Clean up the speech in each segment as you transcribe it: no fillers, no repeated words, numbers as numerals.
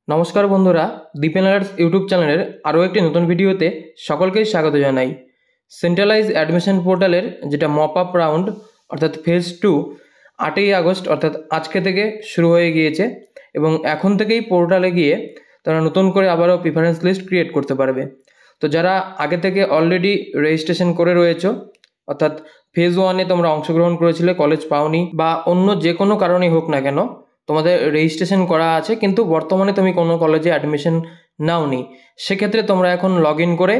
নমস্কার বন্ধুরা, Dipen arts YouTube চ্যানেলের আরও একটি নতুন ভিডিওতে সকলকেই স্বাগত জানাই। সেন্ট্রালাইজ অ্যাডমিশন পোর্টালের যেটা মপ আপ রাউন্ড অর্থাৎ ফেজ 2 8ই আগস্ট অর্থাৎ আজকে থেকে শুরু হয়ে গিয়েছে এবং এখন থেকেই পোর্টালে গিয়ে তারা নতুন করে আবারও প্রিফারেন্স লিস্ট ক্রিয়েট করতে পারবে। তো যারা আগে থেকে অলরেডি রেজিস্ট্রেশন করে রয়েছে অর্থাৎ ফেজ 1-এ তোমরা অংশগ্রহণ করেছিলে, কলেজ পাওনি বা অন্য যে কোনো কারণেই হোক না কেন তোমাদের রেজিস্ট্রেশন করা আছে কিন্তু বর্তমানে তুমি কোনো কলেজে অ্যাডমিশন নাওনি, সেক্ষেত্রে তোমরা এখন লগ ইন করে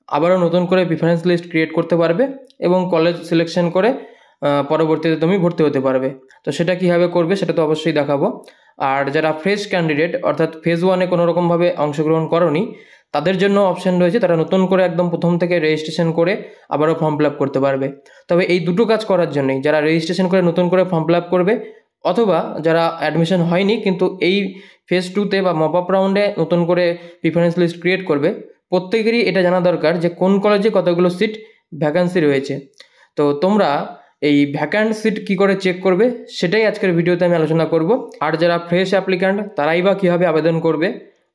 আবারও নতুন করে প্রিফারেন্স লিস্ট ক্রিয়েট করতে পারবে এবং কলেজ সিলেকশন করে পরবর্তীতে তুমি ভর্তি হতে পারবে। তো সেটা কীভাবে করবে সেটা তো অবশ্যই দেখাবো। আর যারা ফ্রেশ ক্যান্ডিডেট অর্থাৎ ফেজ 1-এ কোনো রকমভাবে অংশগ্রহণ করনি তাদের জন্য অপশন রয়েছে, তারা নতুন করে একদম প্রথম থেকে রেজিস্ট্রেশন করে আবারও ফর্ম ফিল আপ করতে পারবে। তবে এই দুটো কাজ করার জন্যই যারা রেজিস্ট্রেশন করে নতুন করে ফর্ম ফিল আপ করবে অথবা যারা অ্যাডমিশন হয়নি কিন্তু এই ফেজ 2-তে বা মপ আপ রাউন্ডে নতুন করে প্রিফারেন্স লিস্ট ক্রিয়েট করবে, প্রত্যেকেরই এটা জানা দরকার যে কোন কলেজে কতগুলো সিট ভ্যাকান্সি রয়েছে। তো তোমরা এই ভ্যাকান্ট সিট কী করে চেক করবে সেটাই আজকের ভিডিওতে আমি আলোচনা করব। আর যারা ফ্রেশ অ্যাপ্লিক্যান্ট তারাই বা কীভাবে আবেদন করবে,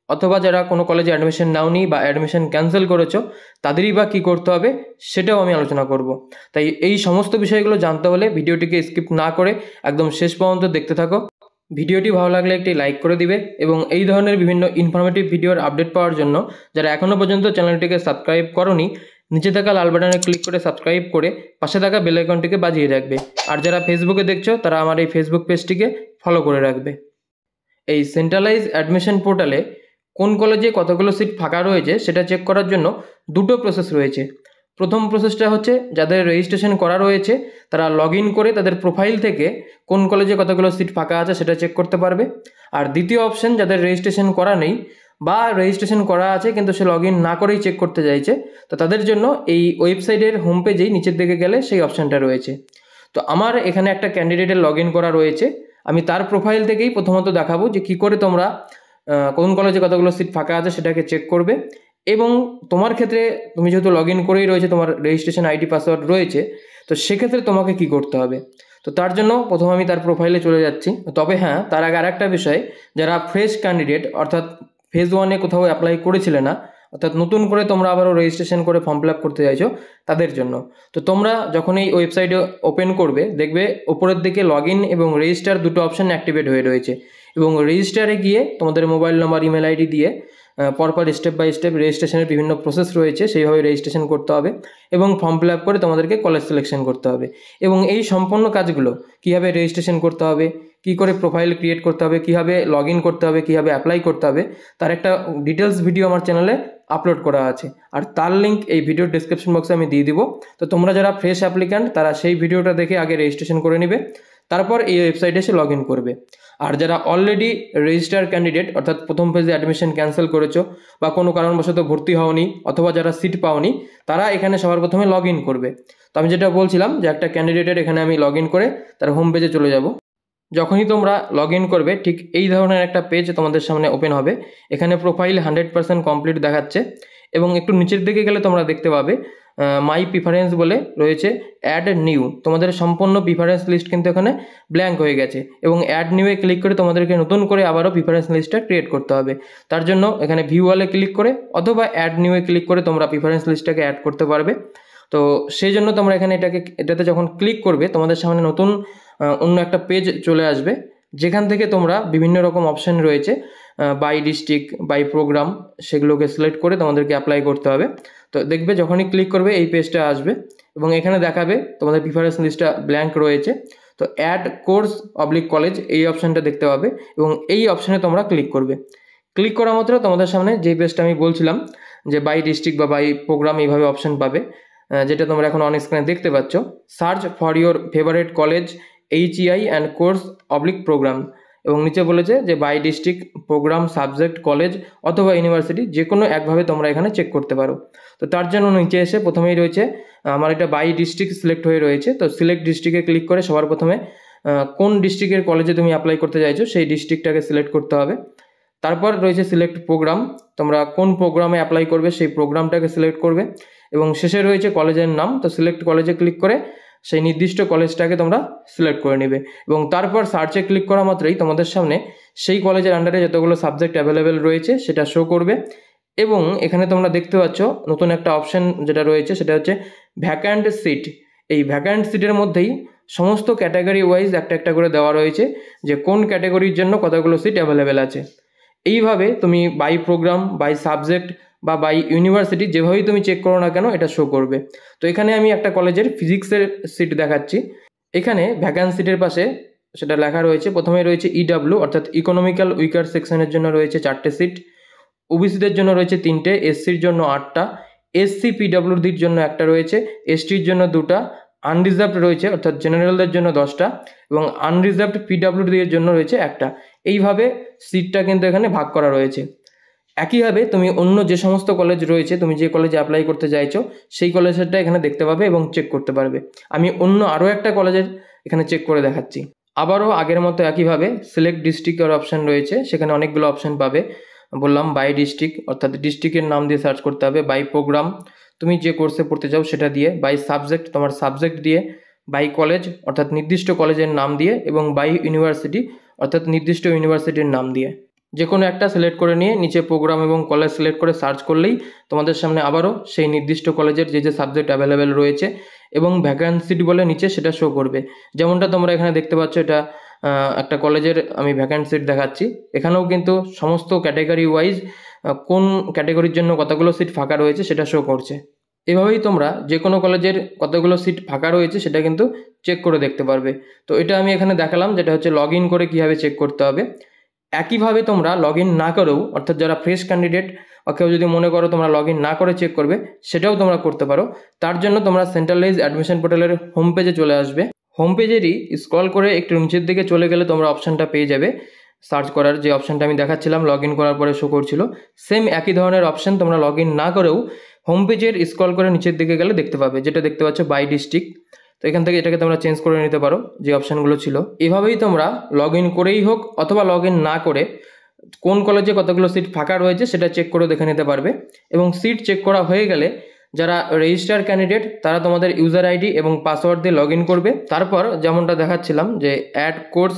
অথবা যারা কোনো কলেজে অ্যাডমিশন নাওনি বা অ্যাডমিশন ক্যান্সেল করেছো তাদেরই বা কী করতে হবে সেটাও আমি আলোচনা করব। তাই এই সমস্ত বিষয়গুলো জানতে হলে ভিডিওটিকে স্কিপ না করে একদম শেষ পর্যন্ত দেখতে থাকো। ভিডিওটি ভালো লাগলে একটি লাইক করে দিবে এবং এই ধরনের বিভিন্ন ইনফরমেটিভ ভিডিওর আপডেট পাওয়ার জন্য যারা এখনও পর্যন্ত চ্যানেলটিকে সাবস্ক্রাইব করোনি নিচে থাকা লাল বাটনে ক্লিক করে সাবস্ক্রাইব করে পাশে থাকা বেল আইকনটিকে বাজিয়ে রাখবে। আর যারা ফেসবুকে দেখছো তারা আমার এই ফেসবুক পেজটিকে ফলো করে রাখবে। এই সেন্ট্রালাইজ অ্যাডমিশন পোর্টালে কোন কলেজে কতগুলো সিট ফাঁকা রয়েছে সেটা চেক করার জন্য দুটো প্রসেস রয়েছে। প্রথম প্রসেসটা হচ্ছে যাদের রেজিস্ট্রেশন করা রয়েছে তারা লগ ইন করে তাদের প্রোফাইল থেকে কোন কলেজে কতগুলো সিট ফাঁকা আছে সেটা চেক করতে পারবে। আর দ্বিতীয় অপশন যাদের রেজিস্ট্রেশন করা নেই বা রেজিস্ট্রেশন করা আছে কিন্তু সে লগ ইন না করেই চেক করতে চাইছে, তো তাদের জন্য এই ওয়েবসাইটের হোম পেজেই নিচের দিকে গেলে সেই অপশানটা রয়েছে। তো আমার এখানে একটা ক্যান্ডিডেটের লগ ইন করা রয়েছে, আমি তার প্রোফাইল থেকেই প্রথমত দেখাবো যে কী করে তোমরা কোন কলেজে কতগুলো সিট ফাঁকা আছে সেটাকে চেক করবে। এবং তোমার ক্ষেত্রে তুমি যেহেতু লগ ইন করেই রয়েছে, তোমার রেজিস্ট্রেশন আইডি পাসওয়ার্ড রয়েছে, তো সেক্ষেত্রে তোমাকে কি করতে হবে। তো তার জন্য প্রথমে আমি তার প্রোফাইলে চলে যাচ্ছি। তবে হ্যাঁ, তার আগে আরেকটা বিষয়, যারা ফ্রেশ ক্যান্ডিডেট অর্থাৎ ফেজ 1-এ কোথাও অ্যাপ্লাই করেছিলে না অর্থাৎ নতুন করে তোমরা আবারও রেজিস্ট্রেশন করে ফর্ম ফিল আপ করতে চাইছো তাদের জন্য, তো তোমরা যখন এই ওয়েবসাইটে ওপেন করবে দেখবে ওপরের দিকে লগ ইন এবং রেজিস্টার দুটো অপশান অ্যাক্টিভেট হয়ে রয়েছে এবং রেজিস্টারে গিয়ে তোমাদের মোবাইল নাম্বার ইমেল আইডি দিয়ে পরপর স্টেপ বাই স্টেপ রেজিস্ট্রেশনের বিভিন্ন প্রসেস রয়েছে সেইভাবে রেজিস্ট্রেশন করতে হবে এবং ফর্ম ফিল আপ করে তোমাদেরকে কলেজ সিলেকশন করতে হবে। এবং এই সম্পূর্ণ কাজগুলো কীভাবে রেজিস্ট্রেশন করতে হবে, কী করে প্রোফাইল ক্রিয়েট করতে হবে, কীভাবে লগ ইন করতে হবে, কীভাবে অ্যাপ্লাই করতে হবে তার একটা ডিটেলস ভিডিও আমার চ্যানেলে আপলোড করা আছে, আর তার লিঙ্ক এই ভিডিওর ডিসক্রিপশন বক্সে আমি দিয়ে দিব। তো তোমরা যারা ফ্রেশ অ্যাপ্লিক্যান্ট তারা সেই ভিডিওটা দেখে আগে রেজিস্ট্রেশন করে নিবে, তারপর এই ওয়েবসাইটে এসে লগ ইন করবে। আর যারা অলরেডি রেজিস্টার ক্যান্ডিডেট অর্থাৎ প্রথম ফেজে অ্যাডমিশন ক্যান্সেল করেছো বা কোনো কারণবশত ভর্তি হওনি অথবা যারা সিট পাওনি তারা এখানে সবার প্রথমে লগ ইন করবে। তো আমি যেটা বলছিলাম যে একটা ক্যান্ডিডেটের এখানে আমি লগ ইন করে তার হোম পেজে চলে যাব। যখনই তোমরা লগ ইন করবে ঠিক এই ধরনের একটা পেজ তোমাদের সামনে ওপেন হবে। এখানে প্রোফাইল 100% কমপ্লিট দেখাচ্ছে এবং একটু নিচের দিকে গেলে তোমরা দেখতে পাবে মাই প্রিফারেন্স বলে রয়েছে, অ্যাড নিউ। তোমাদের সম্পূর্ণ প্রিফারেন্স লিস্ট কিন্তু এখানে ব্ল্যাঙ্ক হয়ে গেছে এবং অ্যাড নিউয়ে ক্লিক করে তোমাদেরকে নতুন করে আবারও প্রিফারেন্স লিস্টটা ক্রিয়েট করতে হবে। তার জন্য এখানে ভিউ ওয়ালে ক্লিক করে অথবা অ্যাড নিউয়ে ক্লিক করে তোমরা প্রিফারেন্স লিস্টটাকে অ্যাড করতে পারবে। তো সেই জন্য তোমরা এখানে এটাতে যখন ক্লিক করবে তোমাদের সামনে নতুন অন্য একটা পেজ চলে আসবে যেখান থেকে তোমরা বিভিন্ন রকম অপশান রয়েছে বাই ডিস্ট্রিক্ট বাই প্রোগ্রাম, সেগুলোকে সিলেক্ট করে তোমাদেরকে অ্যাপ্লাই করতে হবে। তো দেখবে যখনই ক্লিক করবে এই পেজটা আসবে এবং এখানে দেখাবে তোমাদের প্রিফারেন্স লিস্টটা ব্ল্যাঙ্ক রয়েছে। তো অ্যাড কোর্স অবলিক কলেজ এই অপশানটা দেখতে পাবে এবং এই অপশানে তোমরা ক্লিক করবে। ক্লিক করা মাত্র তোমাদের সামনে যে পেজটা আমি বলছিলাম যে বাই ডিস্ট্রিক্ট বা বাই প্রোগ্রাম এইভাবে অপশান পাবে, যেটা তোমরা এখন অন স্ক্রিনে দেখতে পাচ্ছ। Search for your favourite college HEI and course oblique programme এবং নিচে বলেছে যে by district programme subject college অথবা ইউনিভার্সিটি যে কোনো একভাবে তোমরা এখানে চেক করতে পারো। তো তার জন্য নিচে এসে প্রথমেই রয়েছে আমার এটা বাই ডিস্ট্রিক্ট সিলেক্ট হয়ে রয়েছে, তো সিলেক্ট ডিস্ট্রিক্টে ক্লিক করে সবার প্রথমে কোন ডিস্ট্রিক্টের কলেজে তুমি অ্যাপ্লাই করতে চাইছো সেই ডিস্ট্রিক্টটাকে সিলেক্ট করতে হবে। তারপর রয়েছে সিলেক্ট প্রোগ্রাম, তোমরা কোন প্রোগ্রামে অ্যাপ্লাই করবে সেই প্রোগ্রামটাকে সিলেক্ট করবে এবং শেষে রয়েছে কলেজের নাম। তো সিলেক্ট কলেজে ক্লিক করে সেই নির্দিষ্ট কলেজটাকে তোমরা সিলেক্ট করে নেবে এবং তারপর সার্চে ক্লিক করা মাত্রই তোমাদের সামনে সেই কলেজের আন্ডারে যতগুলো সাবজেক্ট অ্যাভেলেবেল রয়েছে সেটা শো করবে। এবং এখানে তোমরা দেখতে পাচ্ছ নতুন একটা অপশন যেটা রয়েছে সেটা হচ্ছে ভ্যাকান্ট সিট। এই ভ্যাকান্ট সিটের মধ্যেই সমস্ত ক্যাটাগরি ওয়াইজ একটা একটা করে দেওয়া রয়েছে যে কোন ক্যাটাগরির জন্য কতগুলো সিট অ্যাভেলেবেল আছে। এইভাবে তুমি বাই প্রোগ্রাম, বাই সাবজেক্ট বা বাই ইউনিভার্সিটি যেভাবেই তুমি চেক করো না কেন এটা শো করবে। তো এখানে আমি একটা কলেজের ফিজিক্সের সিট দেখাচ্ছি। এখানে ভ্যাকান্সিটের পাশে সেটা লেখা রয়েছে, প্রথমে রয়েছে ইডাব্লিউ অর্থাৎ ইকোনমিক্যাল উইকার সেকশনের জন্য রয়েছে 4টে সিট, ওবিসিদের জন্য রয়েছে 3টে, এসসির জন্য 8টা, এসসি পিডাব্লিউডির জন্য 1টা রয়েছে, এসটির জন্য 2টা, আনরিজার্ভড রয়েছে অর্থাৎ জেনারেলদের জন্য 10টা এবং আনরিজার্ভড পিডাব্লিউডির জন্য রয়েছে 1টা। এইভাবে সিটটা কিন্তু এখানে ভাগ করা রয়েছে। একইভাবে তুমি অন্য যে সমস্ত কলেজ রয়েছে, তুমি যে কলেজে অ্যাপ্লাই করতে চাইছো সেই কলেজেরটা এখানে দেখতে পাবে এবং চেক করতে পারবে। আমি অন্য আরও একটা কলেজের এখানে চেক করে দেখাচ্ছি। আবারও আগের মতো একইভাবে সিলেক্ট ডিস্ট্রিক্টের অপশান রয়েছে, সেখানে অনেকগুলো অপশান পাবে। বললাম বাই ডিস্ট্রিক্ট অর্থাৎ ডিস্ট্রিক্টের নাম দিয়ে সার্চ করতে হবে, বাই প্রোগ্রাম তুমি যে কোর্সে পড়তে চাও সেটা দিয়ে, বাই সাবজেক্ট তোমার সাবজেক্ট দিয়ে, বাই কলেজ অর্থাৎ নির্দিষ্ট কলেজের নাম দিয়ে এবং বাই ইউনিভার্সিটি অর্থাৎ নির্দিষ্ট ইউনিভার্সিটির নাম দিয়ে যে কোনো একটা সিলেক্ট করে নিয়ে নিচে প্রোগ্রাম এবং কলেজ সিলেক্ট করে সার্চ করলেই তোমাদের সামনে আবারও সেই নির্দিষ্ট কলেজের যে যে সাবজেক্ট অ্যাভেলেবেল রয়েছে এবং ভ্যাকান্সিটি বলে নিচে সেটা শো করবে। যেমনটা তোমরা এখানে দেখতে পাচ্ছ, এটা একটা কলেজের আমি ভ্যাকান্সি দেখাচ্ছি। এখানেও কিন্তু সমস্ত ক্যাটাগরি ওয়াইজ কোন ক্যাটাগরির জন্য কতগুলো সিট ফাঁকা রয়েছে সেটা শো করছে। এভাবেই তোমরা যে কোনো কলেজের কতগুলো সিট ফাঁকা রয়েছে সেটা কিন্তু চেক করে দেখতে পারবে। তো এটা আমি এখানে দেখালাম, যেটা হচ্ছে লগ ইন করে কীভাবে চেক করতে হবে। একইভাবে তোমরা লগ ইন না করেও, অর্থাৎ যারা ফ্রেশ ক্যান্ডিডেট বা কেউ যদি মনে করো তোমরা লগ ইন না করে চেক করবে, সেটাও তোমরা করতে পারো। তার জন্য তোমরা সেন্ট্রালাইজ অ্যাডমিশন পোর্টালের হোম পেজে চলে আসবে। হোম পেজেরই স্ক্রল করে একটু নিচের দিকে চলে গেলে তোমরা অপশানটা পেয়ে যাবে সার্চ করার, যে অপশানটা আমি দেখাচ্ছিলাম লগ ইন করার পরে শো করছিল। সেম একই ধরনের অপশান তোমরা লগ ইন না করেও হোম পেজের স্ক্রল করে নিচের দিকে গেলে দেখতে পাবে, যেটা দেখতে পাচ্ছ বাই ডিস্ট্রিক্ট। তো এখান থেকে এটাকে তোমরা চেঞ্জ করে নিতে পারো যে অপশানগুলো ছিল। এভাবেই তোমরা লগ ইন করেই হোক অথবা লগ ইন না করে কোন কলেজে কতগুলো সিট ফাঁকা রয়েছে সেটা চেক করে দেখে নিতে পারবে। এবং সিট চেক করা হয়ে গেলে যারা রেজিস্টার ক্যান্ডিডেট তারা তোমাদের ইউজার আইডি এবং পাসওয়ার্ড দিয়ে লগ ইন করবে। তারপর যেমনটা দেখাচ্ছিলাম যে অ্যাড কোর্স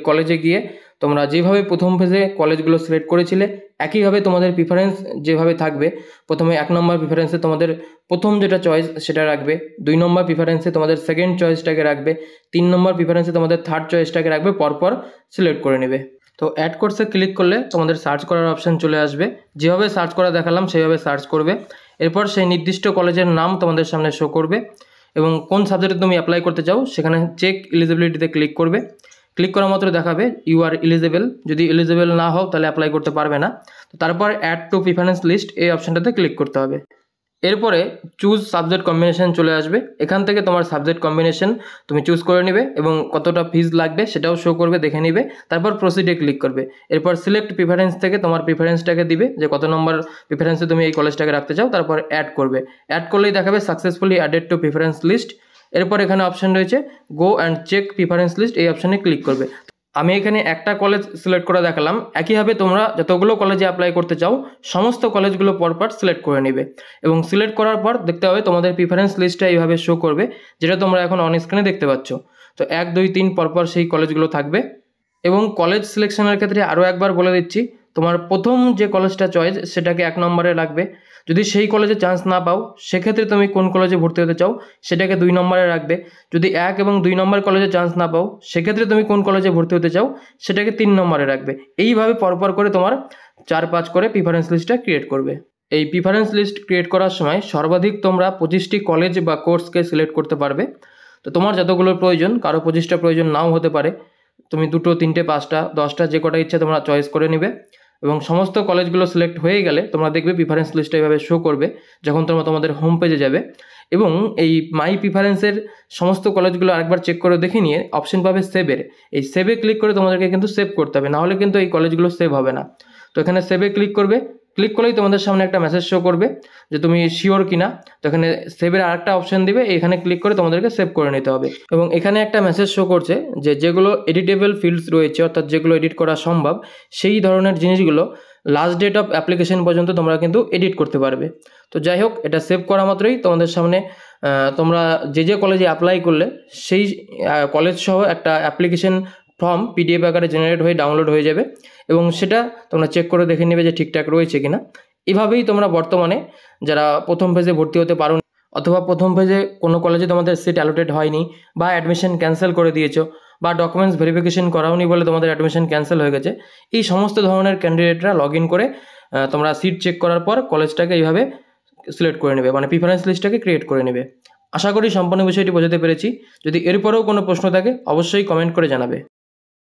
কলেজে গিয়ে তোমরা যেভাবে প্রথম ফেজে কলেজগুলো সিলেক্ট করেছিলে একইভাবে তোমাদের প্রিফারেন্স যেভাবে থাকবে, প্রথমে 1 নম্বর প্রিফারেন্সে তোমাদের প্রথম যেটা চয়েস সেটা রাখবে, 2 নম্বর প্রিফারেন্সে তোমাদের সেকেন্ড চয়েসটাকে রাখবে, 3 নম্বর প্রিফারেন্সে তোমাদের থার্ড চয়েসটাকে রাখবে, পরপর সিলেক্ট করে নেবে। তো অ্যাড কোর্সে ক্লিক করলে তোমাদের সার্চ করার অপশান চলে আসবে। যেভাবে সার্চ করা দেখালাম সেইভাবে সার্চ করবে। এরপর সেই নির্দিষ্ট কলেজের নাম তোমাদের সামনে শো করবে এবং কোন সাবজেক্টে তুমি অ্যাপ্লাই করতে চাও সেখানে চেক এলিজিবিলিটিতে ক্লিক করবে। ক্লিক করা মাত্র দেখাবে ইউ আর এলিজিবল। যদি এলিজিবল না হও তাহলে অ্যাপ্লাই করতে পারবে না। তো তারপর অ্যাড টু প্রিফারেন্স লিস্ট এই অপশানটাতে ক্লিক করতে হবে। এরপরে চুজ সাবজেক্ট কম্বিনেশন চলে আসবে। এখান থেকে তোমার সাবজেক্ট কম্বিনেশন তুমি চুজ করে নেবে এবং কতটা ফিজ লাগবে সেটাও শো করবে, দেখে নিবে। তারপর প্রসিডে ক্লিক করবে। এরপর সিলেক্ট প্রিফারেন্স থেকে তোমার প্রিফারেন্সটাকে দিবে যে কত নম্বর প্রিফারেন্সে তুমি এই কলেজটাকে রাখতে চাও। তারপর অ্যাড করবে। অ্যাড করলেই দেখাবে successfully added to preference list. এরপর এখানে অপশান রয়েছে go and check preference list, এই অপশানে ক্লিক করবে। আমি এখানে একটা কলেজ সিলেক্ট করে দেখালাম। একইভাবে তোমরা যতগুলো কলেজে অ্যাপ্লাই করতে চাও সমস্ত কলেজগুলো পরপর সিলেক্ট করে নেবে এবং সিলেক্ট করার পর দেখতে হবে তোমাদের প্রিফারেন্স লিস্টটা এইভাবে শো করবে, যেটা তোমরা এখন অন স্ক্রিনে দেখতে পাচ্ছ। তো 1, 2, 3 পরপর সেই কলেজগুলো থাকবে। এবং কলেজ সিলেকশনের ক্ষেত্রে আরও একবার বলে দিচ্ছি, তোমার প্রথম যে কলেজটা চয়েস সেটাকে 1 নম্বরে রাখবে। যদি সেই কলেজে চান্স না পাও সেক্ষেত্রে তুমি কোন কলেজে ভর্তি হতে চাও সেটাকে 2 নম্বরে রাখবে। যদি 1 এবং 2 নম্বর কলেজে চান্স না পাও সেক্ষেত্রে তুমি কোন কলেজে ভর্তি হতে চাও সেটাকে 3 নম্বরে রাখবে। এইভাবে পরপর করে তোমার 4-5 করে প্রিফারেন্স লিস্টটা ক্রিয়েট করবে। এই প্রিফারেন্স লিস্ট ক্রিয়েট করার সময় সর্বাধিক তোমরা 25টি কলেজ বা কোর্সকে সিলেক্ট করতে পারবে। তো তোমার যতগুলোর প্রয়োজন, কারো 25টা প্রয়োজন নাও হতে পারে, তুমি 2টো, 3টে, 5টা, 10টা যে কটা ইচ্ছা তোমরা চয়েস করে নেবে। এবং সমস্ত কলেজগুলো সিলেক্ট হয়ে গেলে তোমরা দেখবে প্রিফারেন্স লিস্টটা এইভাবে শো করবে যখন তোমরা তোমাদের হোম পেজে যাবে। এবং এই মাই প্রিফারেন্সের সমস্ত কলেজগুলো আরেকবার চেক করে দেখে নিয়ে অপশন পাবে সেভের। এই সেভে ক্লিক করে তোমাদেরকে কিন্তু সেভ করতে হবে, নাহলে কিন্তু এই কলেজগুলো সেভ হবে না। তো এখানে সেভে ক্লিক করবে। ক্লিক করলেই তোমাদের সামনে একটা মেসেজ শো করবে যে তুমি শিওর কিনা। তো এখানে সেভের আরেকটা অপশন দিবে, এখানে ক্লিক করে তোমাদেরকে সেভ করে নিতে হবে। এবং এখানে একটা মেসেজ শো করছে যে যেগুলো এডিটেবল ফিল্ডস রয়েছে, অর্থাৎ যেগুলো এডিট করা সম্ভব, সেই ধরনের জিনিসগুলো লাস্ট ডেট অফ অ্যাপ্লিকেশন পর্যন্ত তোমরা কিন্তু এডিট করতে পারবে। তো যাই হোক, এটা সেভ করা মাত্রই তোমাদের সামনে তোমরা যে কলেজে অ্যাপ্লাই করলে সেই কলেজ সহ একটা অ্যাপ্লিকেশন ফর্ম পিডিএফ আকারে জেনারেট হয়ে ডাউনলোড হয়ে যাবে, এবং সেটা তোমরা চেক করে দেখে নেবে যে ঠিকঠাক রয়েছে কিনা। এভাবেই তোমরা বর্তমানে যারা প্রথম ফেজে ভর্তি হতে পারো, অথবা প্রথম ফেজে কোনো কলেজে তোমাদের সিট অ্যালোটেড হয়নি, বা অ্যাডমিশন ক্যান্সেল করে দিয়েছো, বা ডকুমেন্টস ভেরিফিকেশন করাওনি বলে তোমাদের অ্যাডমিশন ক্যান্সেল হয়ে গেছে, এই সমস্ত ধরনের ক্যান্ডিডেটরা লগ ইন করে তোমরা সিট চেক করার পর কলেজটাকে এইভাবে সিলেক্ট করে নেবে, মানে প্রিফারেন্স লিস্টটাকে ক্রিয়েট করে নেবে। আশা করি সম্পূর্ণ বিষয়টি বোঝাতে পেরেছি। যদি এরপরেও কোনো প্রশ্ন থাকে অবশ্যই কমেন্ট করে জানাবে।